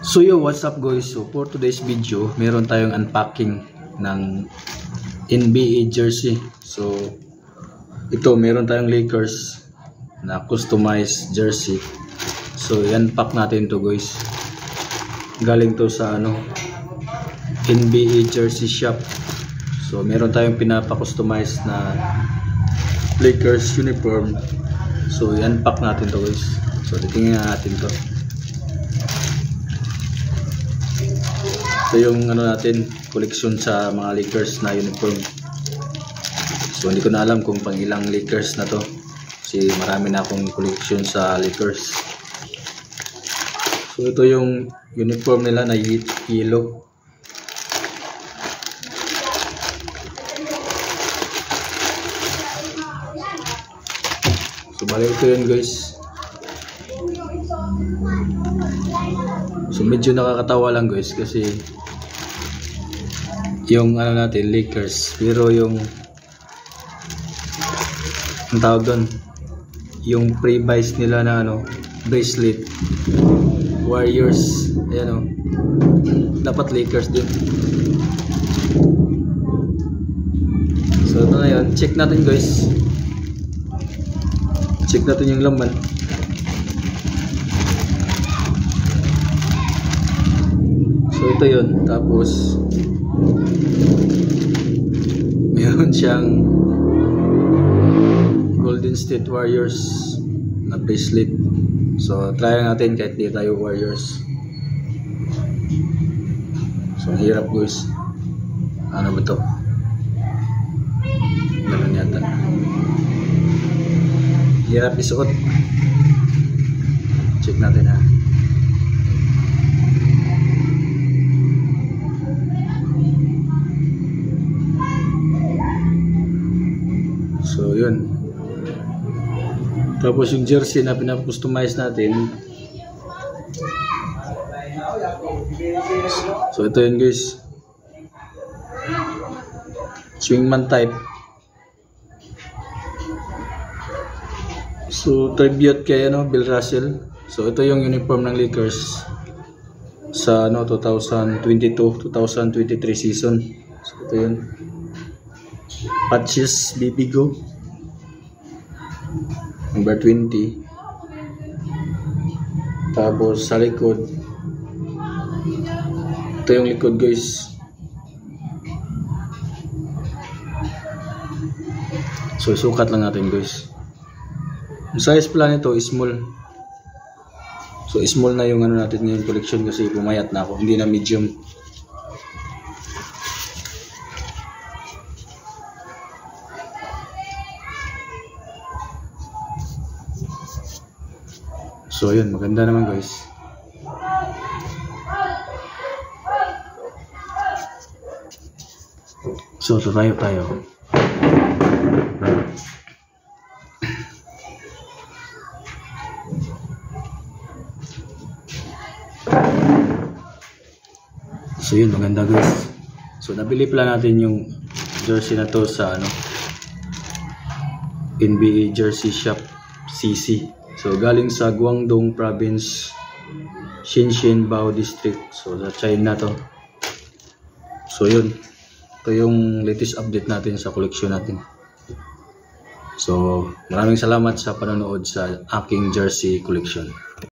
So yo, what's up guys? So for today's video, meron tayong unpacking ng NBA jersey. So ito, meron tayong Lakers na customized jersey. So i-unpack natin to guys. Galing to sa NBA jersey shop. So meron tayong pinapa-customize na Lakers uniform. So i-unpack natin to guys. So titingnan natin to. Ito yung natin, collection sa mga Lakers na uniform. So hindi ko na alam kung pang ilang Lakers na to. Kasi marami na akong collection sa Lakers. So ito yung uniform nila na yellow. So bali ito yun guys. So medyo nakakatawa lang guys kasi yung natin Lakers, pero yung ang tawag doon, yung pre-buys nila na bracelet Warriors, ayan dapat Lakers din. So ito na yun, check natin guys, check natin yung laman. So ito yun, tapos meron siyang Golden State Warriors na bracelet. So try natin kahit di tayo Warriors. So ang hirap guys, ano ba to? Ganun yata, hirap isuot. Check natin ha. So yun. Tapos yung jersey na pinap-customize natin. So ito yun guys. Swingman type. So tribute kay Bill Russell. So ito yung uniform ng Lakers sa 2022-2023 season. So ito yun. Patches Bibigo number 20. Tapos sa likod, ito yung likod guys. So sukat lang natin guys. Yung size pala nito is small. So small na yung natin ngayon collection kasi pumayat na ako, hindi na medium. So yun, maganda naman guys. So tayo. So yun, maganda guys. So nabili pala natin yung jersey na to sa NBA jersey shop CC. So galing sa Guangdong Province, Xinshinbao District. So sa China to. So yun, ito yung latest update natin sa collection natin. So maraming salamat sa panonood sa aking jersey collection.